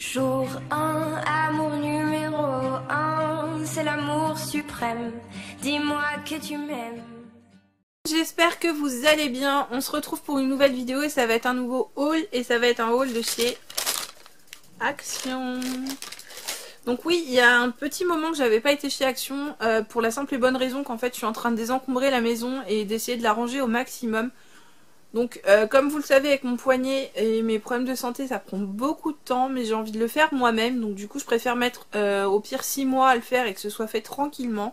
Jour 1, amour numéro 1, c'est l'amour suprême. Dis-moi que tu m'aimes. J'espère que vous allez bien. On se retrouve pour une nouvelle vidéo et ça va être un nouveau haul. Et ça va être un haul de chez Action. Donc oui, il y a un petit moment que j'avais pas été chez Action pour la simple et bonne raison qu'en fait je suis en train de désencombrer la maison et d'essayer de la ranger au maximum. Donc comme vous le savez, avec mon poignet et mes problèmes de santé, ça prend beaucoup de temps, mais j'ai envie de le faire moi-même. Donc du coup je préfère mettre au pire 6 mois à le faire et que ce soit fait tranquillement,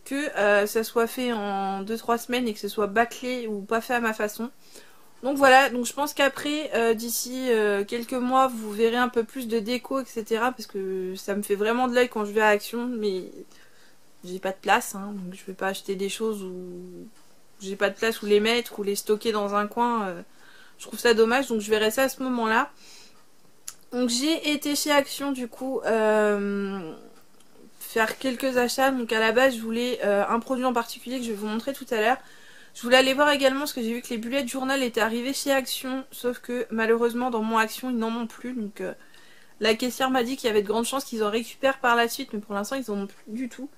que ça soit fait en 2-3 semaines et que ce soit bâclé ou pas fait à ma façon. Donc voilà, donc je pense qu'après, d'ici quelques mois, vous verrez un peu plus de déco, etc. Parce que ça me fait vraiment de l'œil quand je vais à Action, mais j'ai pas de place, hein, donc je vais pas acheter des choses où j'ai pas de place où les mettre ou les stocker dans un coin. Je trouve ça dommage, donc je verrai ça à ce moment-là. Donc j'ai été chez Action du coup faire quelques achats. Donc à la base je voulais un produit en particulier que je vais vous montrer tout à l'heure. Je voulais aller voir également parce que j'ai vu que les bullet journal étaient arrivés chez Action, sauf que malheureusement dans mon Action ils n'en ont plus. Donc la caissière m'a dit qu'il y avait de grandes chances qu'ils en récupèrent par la suite, mais pour l'instant ils en ont plus du tout.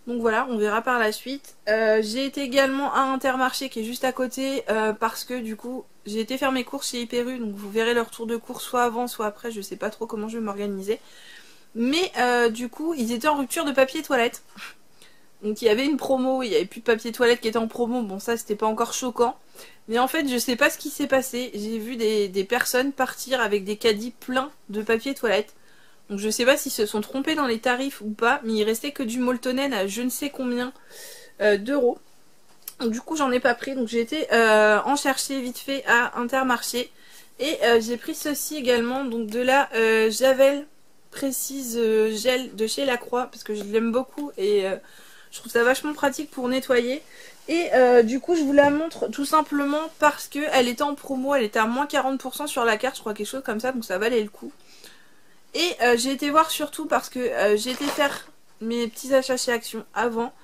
Donc voilà, on verra par la suite. J'ai été également à Intermarché qui est juste à côté parce que du coup j'ai été faire mes courses chez Hyper U. Donc vous verrez leur tour de course soit avant soit après, je sais pas trop comment je vais m'organiser. Mais du coup ils étaient en rupture de papier toilette. Donc il y avait une promo, il n'y avait plus de papier toilette qui était en promo. Bon ça c'était pas encore choquant. Mais en fait je sais pas ce qui s'est passé. J'ai vu des personnes partir avec des caddies pleins de papier toilette. Donc je sais pas s'ils se sont trompés dans les tarifs ou pas, mais il restait que du Moltonen à je ne sais combien d'euros. Donc du coup j'en ai pas pris, donc j'ai été en chercher vite fait à Intermarché. Et j'ai pris ceci également, donc de la Javel Précise Gel de chez Lacroix, parce que je l'aime beaucoup et je trouve ça vachement pratique pour nettoyer. Et du coup je vous la montre tout simplement parce qu'elle était en promo, elle était à moins 40% sur la carte, je crois quelque chose comme ça, donc ça valait le coup. Et j'ai été voir surtout parce que j'ai été faire mes petits achats chez Action avant.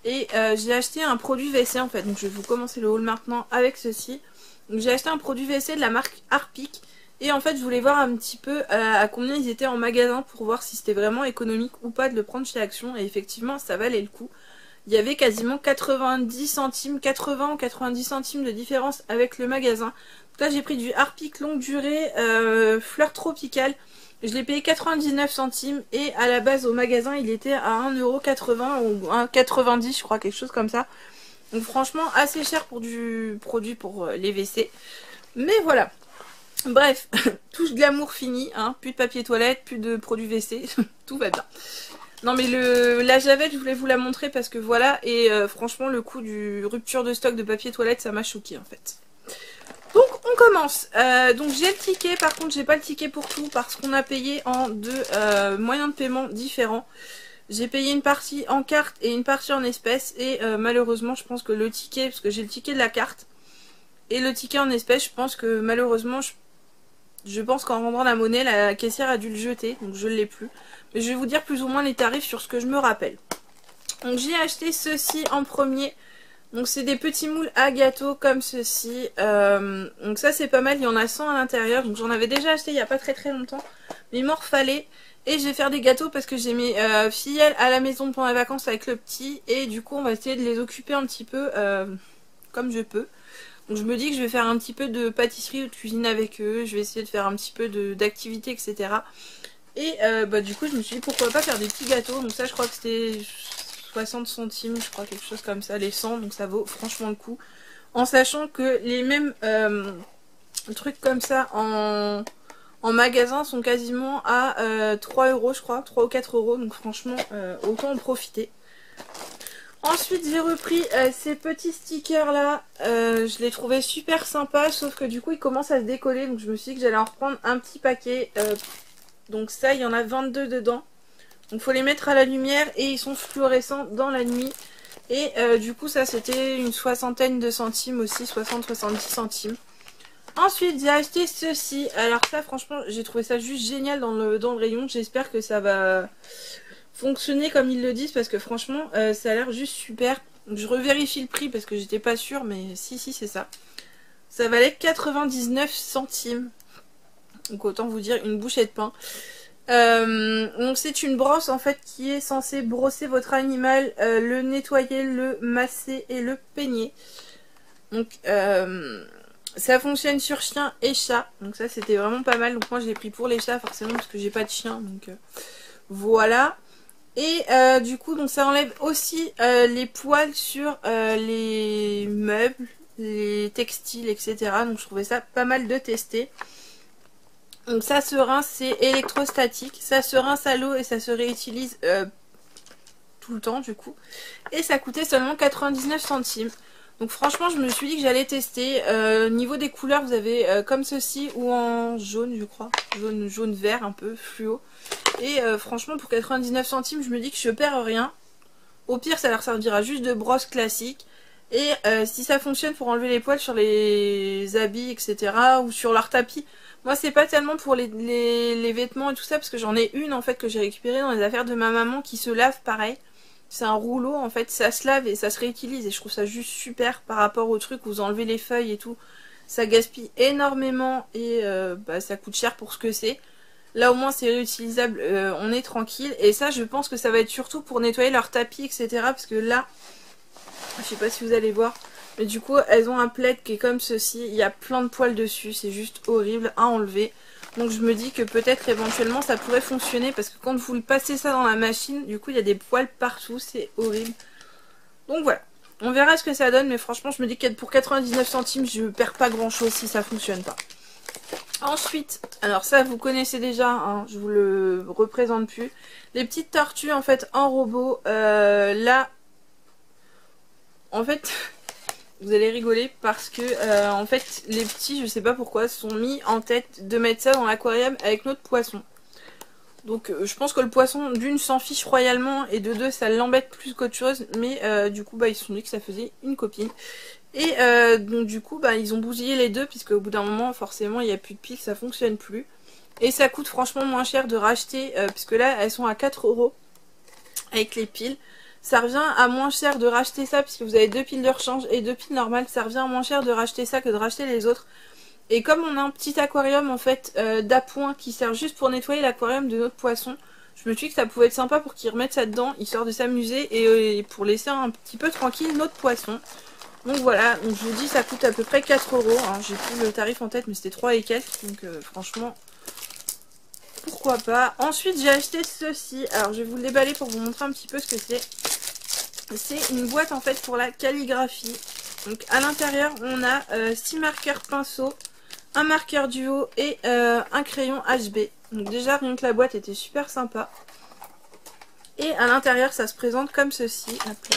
Et j'ai acheté un produit WC en fait. Donc je vais vous commencer le haul maintenant avec ceci. Donc j'ai acheté un produit WC de la marque Harpic. Et en fait je voulais voir un petit peu à combien ils étaient en magasin pour voir si c'était vraiment économique ou pas de le prendre chez Action. Et effectivement ça valait le coup. Il y avait quasiment 90 centimes, 80 ou 90 centimes de différence avec le magasin. Donc là j'ai pris du Harpic longue durée fleur tropicale. Je l'ai payé 99 centimes et à la base au magasin il était à 1,80€ ou 1,90€ je crois, quelque chose comme ça. Donc franchement assez cher pour du produit pour les WC. Mais voilà. Bref, touche glamour fini, hein. Plus de papier toilette, plus de produits WC, tout va bien. Non mais la Javel je voulais vous la montrer parce que voilà, et franchement le coup du rupture de stock de papier toilette ça m'a choqué en fait. Donc on commence. Donc j'ai le ticket, par contre j'ai pas le ticket pour tout parce qu'on a payé en deux moyens de paiement différents. J'ai payé une partie en carte et une partie en espèces et malheureusement je pense que le ticket, parce que j'ai le ticket de la carte et le ticket en espèces, je pense que malheureusement je pense qu'en rendant la monnaie la caissière a dû le jeter, donc je ne l'ai plus. Mais je vais vous dire plus ou moins les tarifs sur ce que je me rappelle. Donc j'ai acheté ceci en premier. Donc c'est des petits moules à gâteau comme ceci. Donc ça c'est pas mal, il y en a 100 à l'intérieur. Donc j'en avais déjà acheté il n'y a pas très longtemps. Mais il m'en refallait. Et je vais faire des gâteaux parce que j'ai mes fillettes à la maison pendant les vacances avec le petit. Et du coup on va essayer de les occuper un petit peu comme je peux. Donc je me dis que je vais faire un petit peu de pâtisserie ou de cuisine avec eux. Je vais essayer de faire un petit peu d'activité, etc. Et du coup je me suis dit pourquoi pas faire des petits gâteaux. Donc ça je crois que c'était 60 centimes, je crois, quelque chose comme ça, les 100, donc ça vaut franchement le coup. En sachant que les mêmes trucs comme ça en magasin sont quasiment à 3 € je crois, 3 ou 4 €, donc franchement autant en profiter. Ensuite j'ai repris ces petits stickers là, je les trouvais super sympas, sauf que du coup ils commencent à se décoller, donc je me suis dit que j'allais en reprendre un petit paquet. Donc ça il y en a 22 dedans. Donc il faut les mettre à la lumière et ils sont fluorescents dans la nuit. Et du coup ça c'était une soixantaine de centimes aussi, 60-70 centimes. Ensuite j'ai acheté ceci. Alors ça franchement j'ai trouvé ça juste génial dans le rayon. J'espère que ça va fonctionner comme ils le disent parce que franchement ça a l'air juste super. Je revérifie le prix parce que j'étais pas sûre, mais si c'est ça. Ça valait 99 centimes. Donc autant vous dire une bouchée de pain. Donc c'est une brosse en fait qui est censée brosser votre animal, le nettoyer, le masser et le peigner. Donc ça fonctionne sur chien et chat. Donc ça c'était vraiment pas mal. Donc moi je l'ai pris pour les chats forcément parce que j'ai pas de chien. Donc voilà. Et du coup donc ça enlève aussi les poils sur les meubles, les textiles, etc. Donc je trouvais ça pas mal de tester. Donc ça se rince, c'est électrostatique, ça se rince à l'eau et ça se réutilise tout le temps du coup. Et ça coûtait seulement 99 centimes. Donc franchement je me suis dit que j'allais tester. Niveau des couleurs vous avez comme ceci ou en jaune je crois. Jaune vert un peu fluo. Et franchement pour 99 centimes je me dis que je perds rien. Au pire ça leur servira juste de brosse classique. Et si ça fonctionne pour enlever les poils sur les habits etc. ou sur leur tapis. Moi c'est pas tellement pour les vêtements et tout ça parce que j'en ai une en fait que j'ai récupérée dans les affaires de ma maman qui se lave pareil. C'est un rouleau en fait, ça se lave et ça se réutilise et je trouve ça juste super par rapport au truc où vous enlevez les feuilles et tout. Ça gaspille énormément et ça coûte cher pour ce que c'est. Là au moins c'est réutilisable, on est tranquille. Et ça je pense que ça va être surtout pour nettoyer leur tapis etc. Parce que là, je sais pas si vous allez voir... Mais du coup, elles ont un plaid qui est comme ceci. Il y a plein de poils dessus. C'est juste horrible à enlever. Donc je me dis que peut-être éventuellement ça pourrait fonctionner. Parce que quand vous le passez ça dans la machine, du coup il y a des poils partout. C'est horrible. Donc voilà. On verra ce que ça donne. Mais franchement, je me dis que pour 99 centimes, je perds pas grand chose si ça fonctionne pas. Ensuite, alors ça vous connaissez déjà. Hein, je vous le représente plus. Les petites tortues en fait en robot. Là, en fait... Vous allez rigoler parce que en fait les petits, je sais pas pourquoi, se sont mis en tête de mettre ça dans l'aquarium avec notre poisson. Donc je pense que le poisson d'une s'en fiche royalement et de deux ça l'embête plus qu'autre chose. Mais du coup ils se sont dit que ça faisait une copine. Et donc du coup ils ont bousillé les deux puisque au bout d'un moment forcément il n'y a plus de piles, ça fonctionne plus. Et ça coûte franchement moins cher de racheter puisque là elles sont à 4 € avec les piles. Ça revient à moins cher de racheter ça puisque vous avez 2 piles de rechange et 2 piles normales. Ça revient à moins cher de racheter ça que de racheter les autres. Et comme on a un petit aquarium en fait d'appoint qui sert juste pour nettoyer l'aquarium de notre poisson, je me suis dit que ça pouvait être sympa pour qu'ils remettent ça dedans, histoire de s'amuser et pour laisser un petit peu tranquille notre poisson. Donc voilà, donc je vous dis ça coûte à peu près 4 €. Hein. J'ai plus le tarif en tête mais c'était 3 et quelques. Donc franchement... pourquoi pas. Ensuite j'ai acheté ceci. Alors je vais vous le déballer pour vous montrer un petit peu ce que c'est. C'est une boîte en fait pour la calligraphie. Donc à l'intérieur on a 6 marqueurs pinceaux, un marqueur duo et un crayon HB. Donc déjà rien que la boîte était super sympa. Et à l'intérieur ça se présente comme ceci. Hop là.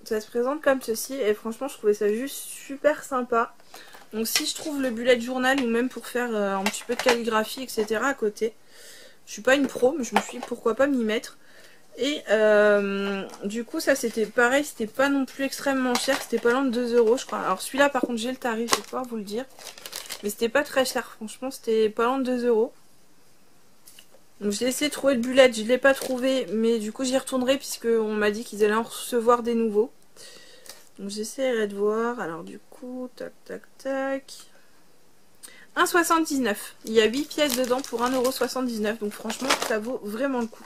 Ça se présente comme ceci et franchement je trouvais ça juste super sympa. Donc si je trouve le bullet journal ou même pour faire un petit peu de calligraphie etc à côté. Je suis pas une pro mais je me suis dit pourquoi pas m'y mettre. Et du coup ça c'était pareil, c'était pas non plus extrêmement cher, c'était pas loin de 2 € je crois. Alors celui-là par contre j'ai le tarif, je vais pouvoir vous le dire. Mais c'était pas très cher, franchement c'était pas loin de 2 €. Donc j'ai essayé de trouver le bullet, je l'ai pas trouvé, mais du coup j'y retournerai puisque on m'a dit qu'ils allaient en recevoir des nouveaux. Donc j'essaierai de voir, alors du coup, tac tac tac... 1,79 €. Il y a 8 pièces dedans pour 1,79 €. Donc franchement ça vaut vraiment le coup.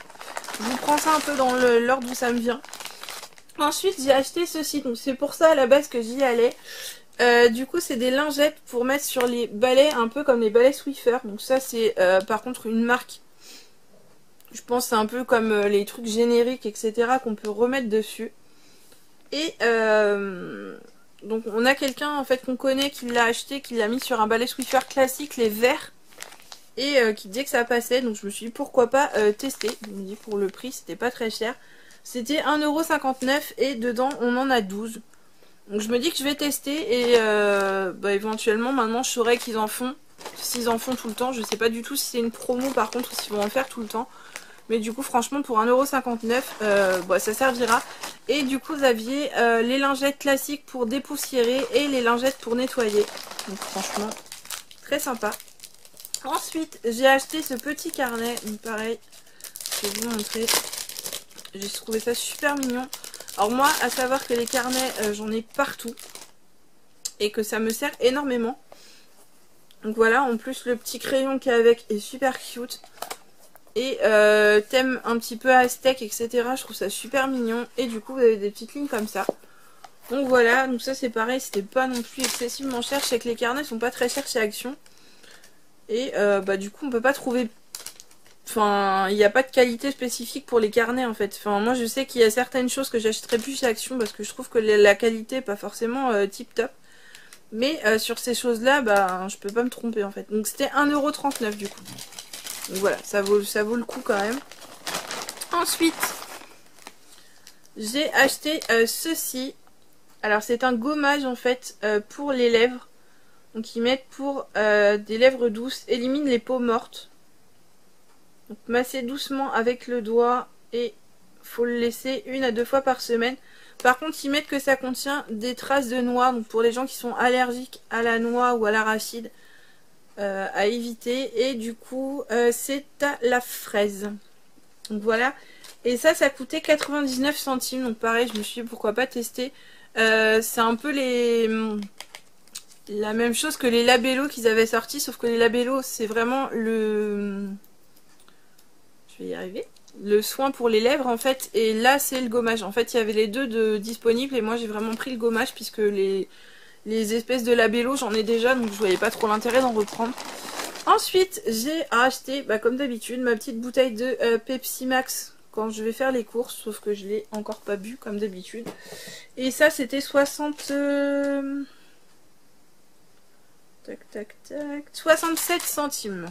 Je vous prends ça un peu dans l'ordre où ça me vient. Ensuite j'ai acheté ceci. Donc c'est pour ça à la base que j'y allais. Du coup c'est des lingettes pour mettre sur les balais. Un peu comme les balais Swiffer. Donc ça c'est par contre une marque. Je pense c'est un peu comme les trucs génériques etc. qu'on peut remettre dessus. Et donc on a quelqu'un en fait qu'on connaît qui l'a acheté. Qui l'a mis sur un balai Swiffer classique. Les verts. Et qui disait que ça passait, donc je me suis dit pourquoi pas tester. Je me dis pour le prix c'était pas très cher. C'était 1,59 € et dedans on en a 12. Donc je me dis que je vais tester et éventuellement maintenant je saurai qu'ils en font. S'ils en font tout le temps, je sais pas du tout si c'est une promo par contre ou s'ils vont en faire tout le temps. Mais du coup franchement pour 1,59 € ça servira. Et du coup vous aviez les lingettes classiques pour dépoussiérer et les lingettes pour nettoyer. Donc franchement très sympa. Ensuite, j'ai acheté ce petit carnet, pareil, je vais vous montrer. J'ai trouvé ça super mignon. Alors moi, à savoir que les carnets, j'en ai partout et que ça me sert énormément. Donc voilà, en plus le petit crayon qu'il y a avec est super cute. Et thème un petit peu aztèque, etc. Je trouve ça super mignon. Et du coup vous avez des petites lignes comme ça. Donc voilà, donc ça c'est pareil, c'était pas non plus excessivement cher. Je sais que les carnets sont pas très chers chez Action. Et bah du coup on peut pas trouver... Enfin, il n'y a pas de qualité spécifique pour les carnets en fait. Enfin, moi je sais qu'il y a certaines choses que j'achèterais plus chez Action parce que je trouve que la qualité n'est pas forcément tip top. Mais sur ces choses-là, bah je peux pas me tromper en fait. Donc c'était 1,39€ du coup. Donc voilà, ça vaut le coup quand même. Ensuite, j'ai acheté ceci. Alors c'est un gommage en fait pour les lèvres. Donc ils mettent pour des lèvres douces, élimine les peaux mortes. Donc masser doucement avec le doigt et faut le laisser 1 à 2 fois par semaine. Par contre ils mettent que ça contient des traces de noix, donc pour les gens qui sont allergiques à la noix ou à l'arachide, à éviter. Et du coup c'est à la fraise. Donc voilà. Et ça coûtait 99 centimes. Donc pareil, je me suis dit pourquoi pas tester. C'est un peu la même chose que les labellos qu'ils avaient sortis, sauf que les labellos c'est vraiment le... Je vais y arriver. Le soin pour les lèvres en fait, et là c'est le gommage. En fait il y avait les deux disponibles et moi j'ai vraiment pris le gommage puisque les espèces de labellos j'en ai déjà, donc je voyais pas trop l'intérêt d'en reprendre. Ensuite j'ai racheté, bah, comme d'habitude, ma petite bouteille de Pepsi Max quand je vais faire les courses, sauf que je l'ai encore pas bu comme d'habitude. Et ça c'était 67 centimes.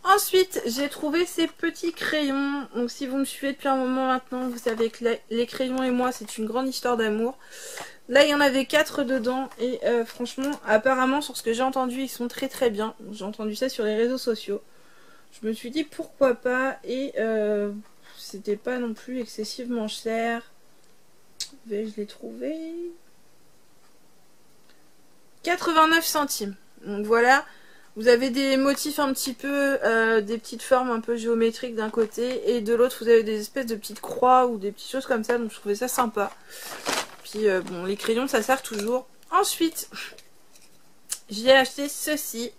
Ensuite, j'ai trouvé ces petits crayons. Donc si vous me suivez depuis un moment maintenant, vous savez que les crayons et moi, c'est une grande histoire d'amour. Là, il y en avait 4 dedans. Et franchement, apparemment, sur ce que j'ai entendu, ils sont très très bien. J'ai entendu ça sur les réseaux sociaux. Je me suis dit pourquoi pas. Et c'était pas non plus excessivement cher. Je l'ai trouvé. 89 centimes. Donc voilà. Vous avez des motifs un petit peu, des petites formes un peu géométriques d'un côté, et de l'autre vous avez des espèces de petites croix ou des petites choses comme ça, donc je trouvais ça sympa. Puis bon, les crayons ça sert toujours. Ensuite, j'ai acheté ceci.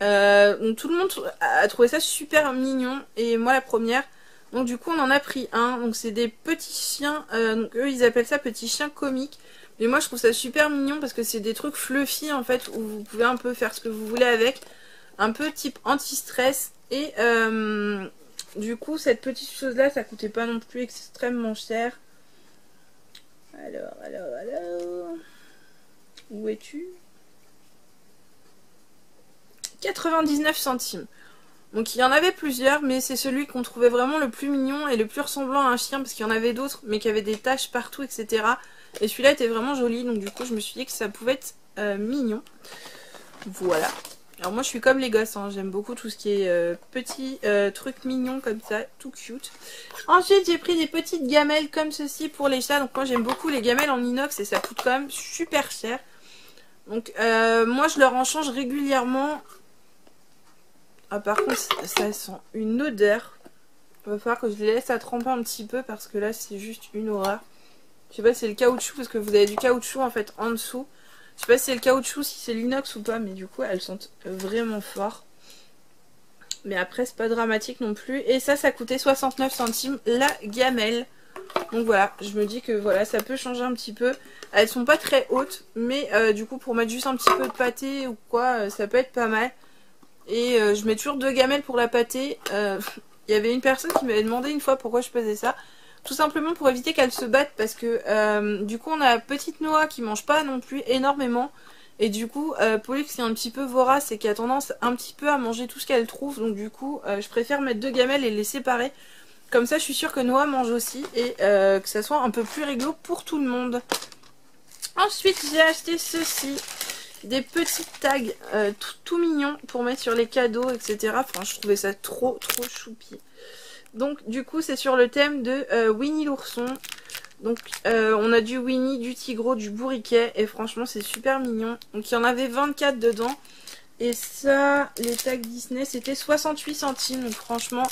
Donc tout le monde a trouvé ça super mignon, et moi la première. Donc du coup on en a pris un, donc c'est des petits chiens, donc eux ils appellent ça petits chiens comiques. Mais moi je trouve ça super mignon parce que c'est des trucs fluffy en fait où vous pouvez un peu faire ce que vous voulez avec. Un peu type anti-stress. Et du coup cette petite chose là ça coûtait pas non plus extrêmement cher. Alors. Où es-tu? 99 centimes. Donc il y en avait plusieurs, mais c'est celui qu'on trouvait vraiment le plus mignon et le plus ressemblant à un chien, parce qu'il y en avait d'autres mais qui avaient des taches partout, etc. Et celui-là était vraiment joli, donc du coup je me suis dit que ça pouvait être mignon. Voilà. Alors moi je suis comme les gosses, hein. J'aime beaucoup tout ce qui est petits trucs mignons comme ça, tout cute. Ensuite j'ai pris des petites gamelles comme ceci pour les chats. Donc moi j'aime beaucoup les gamelles en inox et ça coûte quand même super cher. Donc moi je leur en change régulièrement. Ah par contre ça sent une odeur. Il va falloir que je les laisse à tremper un petit peu parce que là c'est juste une horreur. Je sais pas si c'est le caoutchouc parce que vous avez du caoutchouc en fait en dessous. Je sais pas si c'est le caoutchouc, si c'est l'inox ou pas, mais du coup elles sentent vraiment fort. Mais après c'est pas dramatique non plus. Et ça coûtait 69 centimes la gamelle. Donc voilà, je me dis que voilà, ça peut changer un petit peu. Elles sont pas très hautes, mais du coup pour mettre juste un petit peu de pâté ou quoi, ça peut être pas mal. Et je mets toujours 2 gamelles pour la pâté. Il y avait une personne qui m'avait demandé une fois pourquoi je faisais ça. Tout simplement pour éviter qu'elles se battent parce que du coup on a la petite Noah qui mange pas non plus énormément. Et du coup Pollux qui est un petit peu vorace et qui a tendance un petit peu à manger tout ce qu'elle trouve. Donc du coup je préfère mettre 2 gamelles et les séparer. Comme ça je suis sûre que Noah mange aussi et que ça soit un peu plus réglo pour tout le monde. Ensuite j'ai acheté ceci. Des petits tags tout mignons pour mettre sur les cadeaux, etc. Enfin je trouvais ça trop choupi. Donc du coup c'est sur le thème de Winnie l'ourson. Donc on a du Winnie, du Tigreau, du Bourriquet. Et franchement c'est super mignon. Donc il y en avait 24 dedans. Et ça, les tags Disney c'était 68 centimes. Donc franchement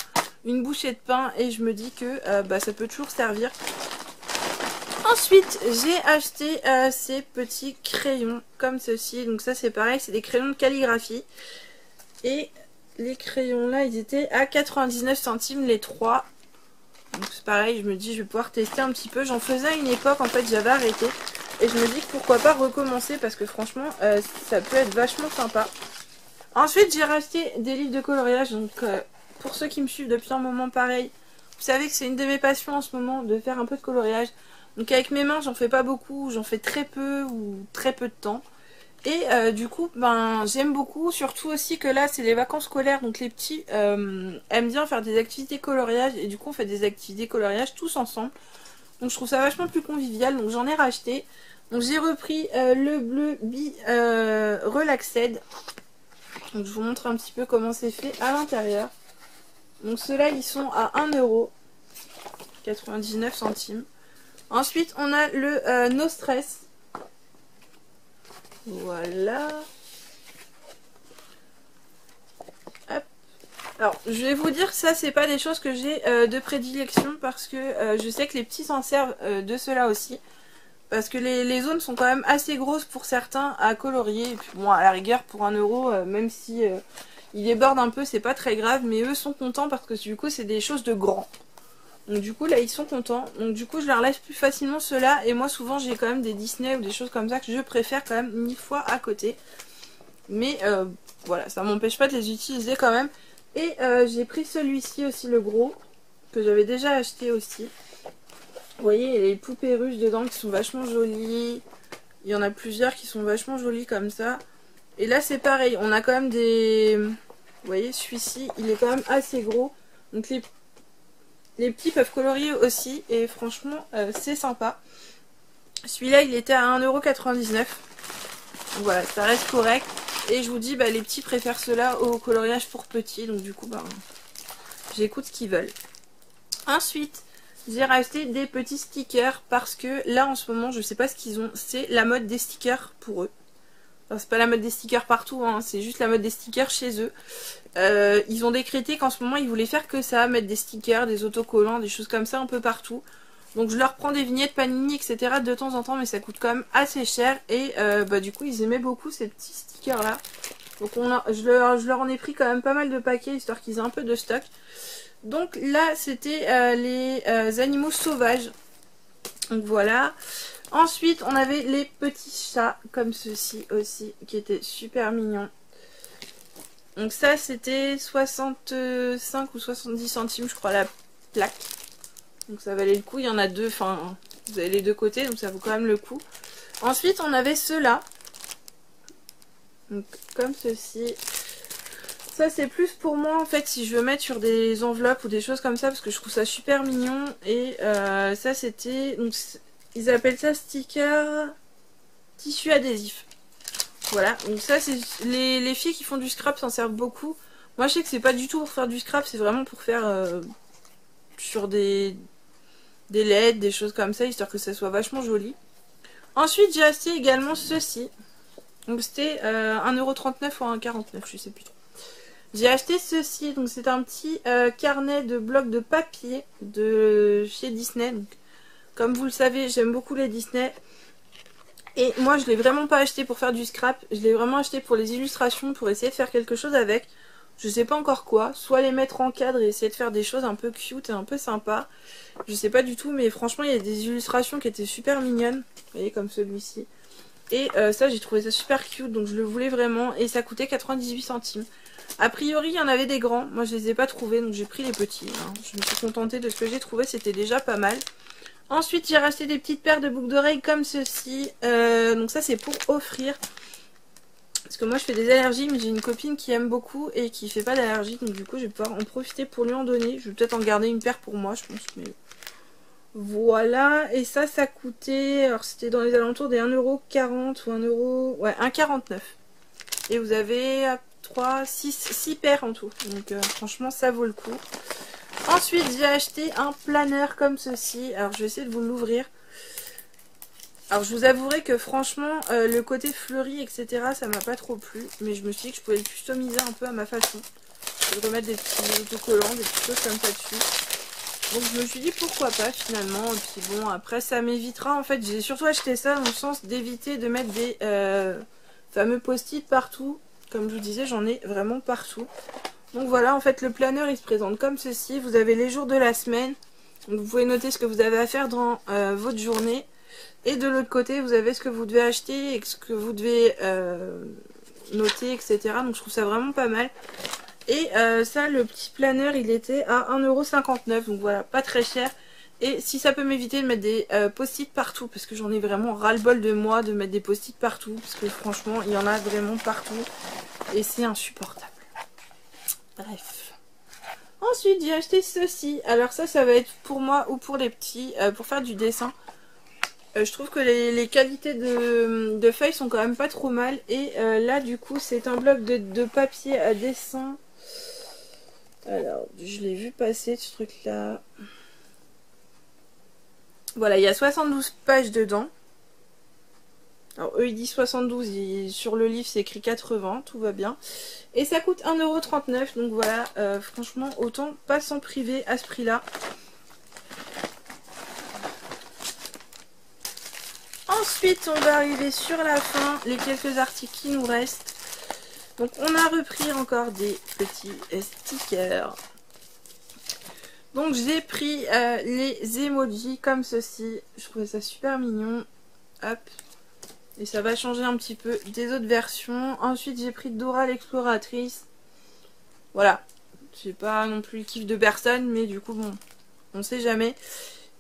une bouchée de pain. Et je me dis que ça peut toujours servir. Ensuite, j'ai acheté ces petits crayons comme ceci. Donc ça c'est pareil, c'est des crayons de calligraphie. Et les crayons là, ils étaient à 99 centimes les 3. Donc c'est pareil, je me dis je vais pouvoir tester un petit peu. J'en faisais à une époque, en fait j'avais arrêté. Et je me dis que pourquoi pas recommencer parce que franchement ça peut être vachement sympa. Ensuite j'ai racheté des livres de coloriage. Donc pour ceux qui me suivent depuis un moment pareil, vous savez que c'est une de mes passions en ce moment de faire un peu de coloriage. Donc avec mes mains j'en fais pas beaucoup, j'en fais très peu ou très peu de temps. Et du coup ben j'aime beaucoup, surtout aussi que là c'est les vacances scolaires. Donc les petits aiment bien faire des activités coloriage. Et du coup on fait des activités coloriage tous ensemble. Donc je trouve ça vachement plus convivial, donc j'en ai racheté. Donc j'ai repris le bleu Be Relaxed. Donc je vous montre un petit peu comment c'est fait à l'intérieur. Donc ceux-là ils sont à 1,99 €. Ensuite on a le No Stress. Voilà. Hop. Alors je vais vous dire, ça c'est pas des choses que j'ai de prédilection parce que je sais que les petits s'en servent de cela aussi. Parce que les zones sont quand même assez grosses pour certains à colorier. Et puis bon, à la rigueur pour 1 €, même si ils débordent un peu, c'est pas très grave. Mais eux sont contents parce que du coup c'est des choses de grands. Donc du coup là ils sont contents. Donc du coup je leur laisse plus facilement ceux-là. Et moi souvent j'ai quand même des Disney ou des choses comme ça que je préfère quand même 1000 fois à côté. Mais voilà, ça m'empêche pas de les utiliser quand même. Et j'ai pris celui-ci aussi, le gros, que j'avais déjà acheté aussi. Vous voyez, il y a les poupées russes dedans qui sont vachement jolies. Il y en a plusieurs qui sont vachement jolies comme ça. Et là c'est pareil, on a quand même des... Vous voyez, celui-ci, il est quand même assez gros. Donc les petits peuvent colorier aussi. Et franchement, c'est sympa. Celui-là, il était à 1,99 €. Donc voilà, ça reste correct. Et je vous dis, bah, les petits préfèrent ceux-là au coloriage pour petits. Donc du coup, bah, j'écoute ce qu'ils veulent. Ensuite, j'ai racheté des petits stickers parce que là en ce moment je sais pas ce qu'ils ont, c'est la mode des stickers pour eux. Enfin, c'est pas la mode des stickers partout, hein, c'est juste la mode des stickers chez eux. Ils ont décrété qu'en ce moment ils voulaient faire que ça, mettre des stickers, des autocollants, des choses comme ça un peu partout. Donc je leur prends des vignettes Panini etc. de temps en temps, mais ça coûte quand même assez cher. Et bah, du coup ils aimaient beaucoup ces petits stickers là. Donc je leur en ai pris quand même pas mal de paquets histoire qu'ils aient un peu de stock. Donc là c'était les animaux sauvages. Donc voilà. Ensuite on avait les petits chats comme ceci aussi qui étaient super mignons. Donc ça c'était 65 ou 70 centimes je crois la plaque. Donc ça valait le coup, il y en a deux, enfin vous avez les deux côtés donc ça vaut quand même le coup. Ensuite on avait ceux-là. Donc comme ceci. Ça c'est plus pour moi en fait si je veux mettre sur des enveloppes ou des choses comme ça parce que je trouve ça super mignon. Et ça c'était, donc ils appellent ça sticker tissu adhésif. Voilà, donc ça c'est les filles qui font du scrap s'en servent beaucoup. Moi je sais que c'est pas du tout pour faire du scrap, c'est vraiment pour faire sur des LED, des choses comme ça, histoire que ça soit vachement joli. Ensuite j'ai acheté également ceci. Donc c'était 1,39 € ou 1,49 €, je sais plus trop. J'ai acheté ceci, donc c'est un petit carnet de blocs de papier de chez Disney. Donc, comme vous le savez, j'aime beaucoup les Disney. Et moi je l'ai vraiment pas acheté pour faire du scrap, je l'ai vraiment acheté pour les illustrations, pour essayer de faire quelque chose avec. Je sais pas encore quoi, soit les mettre en cadre et essayer de faire des choses un peu cute et un peu sympa. Je sais pas du tout, mais franchement il y a des illustrations qui étaient super mignonnes. Vous voyez, comme celui-ci. Et ça j'ai trouvé ça super cute, donc je le voulais vraiment. Et ça coûtait 98 centimes. A priori il y en avait des grands, moi je les ai pas trouvés donc j'ai pris les petits. Hein. Je me suis contentée de ce que j'ai trouvé, c'était déjà pas mal. Ensuite j'ai racheté des petites paires de boucles d'oreilles comme ceci. Donc ça c'est pour offrir. Parce que moi je fais des allergies mais j'ai une copine qui aime beaucoup et qui fait pas d'allergie. Donc du coup je vais pouvoir en profiter pour lui en donner. Je vais peut-être en garder une paire pour moi je pense. Mais voilà, et ça coûtait, alors c'était dans les alentours des 1,40 € ou 1 €, ouais 1,49 €. Et vous avez 6 paires en tout. Donc franchement ça vaut le coup. Ensuite j'ai acheté un planeur comme ceci. Alors je vais essayer de vous l'ouvrir. Alors je vous avouerai que franchement le côté fleuri etc ça m'a pas trop plu. Mais je me suis dit que je pouvais le customiser un peu à ma façon. Je vais remettre des petits autocollants, des petites choses comme ça dessus. Donc je me suis dit pourquoi pas finalement. Et puis bon, après ça m'évitera. En fait, j'ai surtout acheté ça dans le sens d'éviter de mettre des fameux post-it partout. Comme je vous disais, j'en ai vraiment partout. Donc voilà, en fait le planeur il se présente comme ceci. Vous avez les jours de la semaine. Donc vous pouvez noter ce que vous avez à faire dans votre journée. Et de l'autre côté, vous avez ce que vous devez acheter et ce que vous devez noter, etc. Donc je trouve ça vraiment pas mal. Et ça, le petit planeur, il était à 1,59 €. Donc voilà, pas très cher. Et si ça peut m'éviter de mettre des post-it partout, parce que j'en ai vraiment ras-le-bol de moi de mettre des post-it partout. Parce que franchement, il y en a vraiment partout. Et c'est insupportable. Bref. Ensuite, j'ai acheté ceci. Alors ça va être pour moi ou pour les petits, pour faire du dessin. Je trouve que les qualités de feuilles sont quand même pas trop mal. Et là, du coup, c'est un bloc de papier à dessin. Alors, je l'ai vu passer ce truc-là. Voilà, il y a 72 pages dedans. Alors, eux, ils disent 72. Sur le livre, c'est écrit 80. Tout va bien. Et ça coûte 1,39 €. Donc voilà, franchement, autant pas s'en priver à ce prix-là. Ensuite, on va arriver sur la fin, les quelques articles qui nous restent. Donc, on a repris encore des petits stickers. Donc, j'ai pris les emojis comme ceci. Je trouvais ça super mignon. Hop. Et ça va changer un petit peu des autres versions. Ensuite, j'ai pris Dora l'exploratrice. Voilà. C'est pas non plus le kiff de personne, mais du coup, bon, on sait jamais.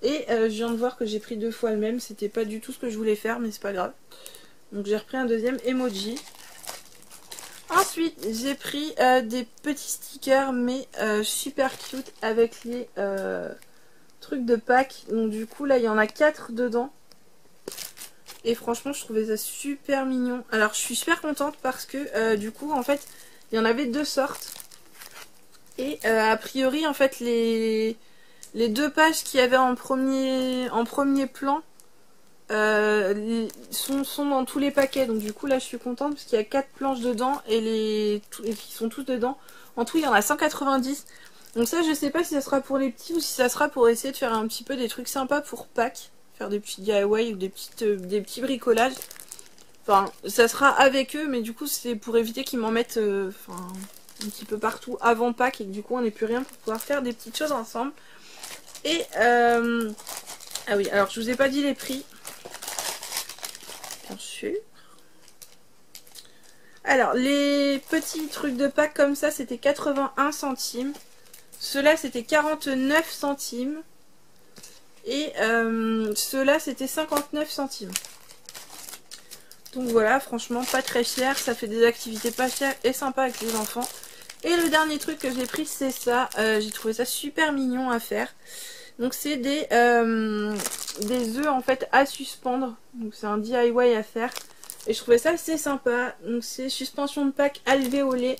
Et je viens de voir que j'ai pris 2 fois le même. C'était pas du tout ce que je voulais faire, mais c'est pas grave. Donc j'ai repris un deuxième emoji. Ensuite, j'ai pris des petits stickers, mais super cute avec les trucs de Pâques. Donc du coup, là, il y en a 4 dedans. Et franchement, je trouvais ça super mignon. Alors, je suis super contente parce que du coup, en fait, il y en avait 2 sortes. Et a priori, en fait, les 2 pages qu'il y avait en premier plan sont dans tous les paquets. Donc du coup là je suis contente parce qu'il y a 4 planches dedans et qui sont tous dedans. En tout il y en a 190. Donc ça je sais pas si ça sera pour les petits ou si ça sera pour essayer de faire un petit peu des trucs sympas pour Pâques. Faire des petits DIY ou des petits bricolages. Enfin ça sera avec eux mais du coup c'est pour éviter qu'ils m'en mettent un petit peu partout avant Pâques et que du coup on n'ait plus rien pour pouvoir faire des petites choses ensemble. Et ah oui, alors je vous ai pas dit les prix. Bien sûr. Alors, les petits trucs de Pâques comme ça, c'était 81 centimes. Ceux-là, c'était 49 centimes. Et ceux-là, c'était 59 centimes. Donc voilà, franchement, pas très cher. Ça fait des activités pas chères et sympas avec les enfants. Et le dernier truc que j'ai pris, c'est ça. J'ai trouvé ça super mignon à faire. Donc c'est des œufs en fait à suspendre. Donc c'est un DIY à faire. Et je trouvais ça assez sympa. Donc c'est suspension de Pâques alvéolée.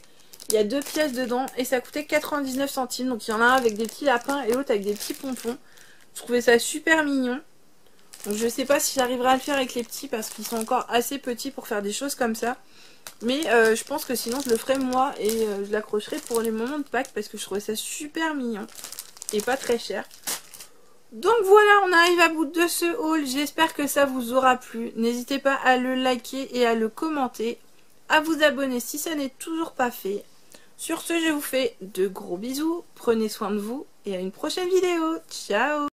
Il y a 2 pièces dedans et ça coûtait 99 centimes. Donc il y en a un avec des petits lapins et l'autre avec des petits pompons. Je trouvais ça super mignon. Donc je sais pas si j'arriverai à le faire avec les petits parce qu'ils sont encore assez petits pour faire des choses comme ça. Mais je pense que sinon je le ferai moi et je l'accrocherai pour les moments de Pâques parce que je trouvais ça super mignon et pas très cher. Donc voilà, on arrive à bout de ce haul. J'espère que ça vous aura plu. N'hésitez pas à le liker et à le commenter. À vous abonner si ça n'est toujours pas fait. Sur ce, je vous fais de gros bisous. Prenez soin de vous et à une prochaine vidéo. Ciao!